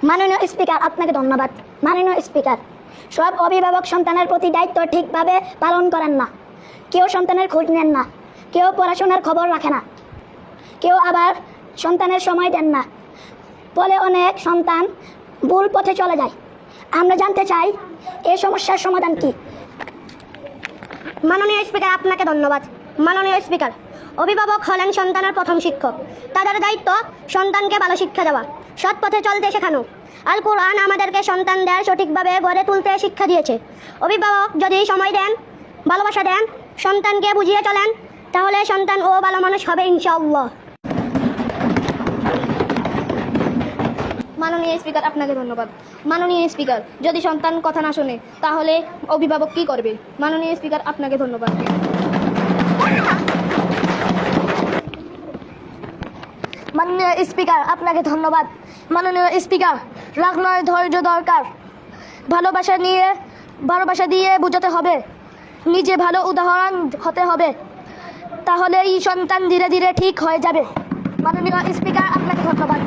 মাননীয় স্পিকার, আপনাকে ধন্যবাদ। মাননীয় স্পিকার, সব অভিভাবক সন্তানের প্রতি দায়িত্ব ঠিকভাবে পালন করেন না। কেউ সন্তানের খোঁজ নেন না, কেউ পড়াশোনার খবর রাখে না, কেউ আবার সন্তানের সময় দেন না, ফলে অনেক সন্তান ভুল পথে চলে যায়। আমরা জানতে চাই এই সমস্যার সমাধান কি? মাননীয় স্পিকার, আপনাকে ধন্যবাদ। মাননীয় স্পিকার, অভিভাবক হলেন সন্তানের প্রথম শিক্ষক। তাদের দায়িত্ব সন্তানকে ভালো শিক্ষা দেওয়া, সৎ পথে চলতে শেখানো। আল কোরআন আমাদেরকে সন্তানদের সঠিকভাবে গড়ে তুলতে শিক্ষা দিয়েছে। অভিভাবক যদি সময় দেন, ভালোবাসা দেন, সন্তানকে বুঝিয়ে চলেন, তাহলে সন্তান ও ভালো মানুষ হবে ইনশাআল্লাহ। মাননীয় স্পিকার, আপনাকে ধন্যবাদ। মাননীয় স্পিকার, যদি সন্তান কথা না শোনে তাহলে অভিভাবক কি করবে? মাননীয় স্পিকার, আপনাকে ধন্যবাদ। মাননীয় স্পিকার, আপনাকে ধন্যবাদ। মাননীয় স্পিকার, রাগ নয়, ধৈর্য দরকার। ভালোবাসা দিয়ে বোঝাতে হবে, নিজে ভালো উদাহরণ হতে হবে, তাহলেই সন্তান ধীরে ধীরে ঠিক হয়ে যাবে। মাননীয় স্পিকার, আপনাকে ধন্যবাদ।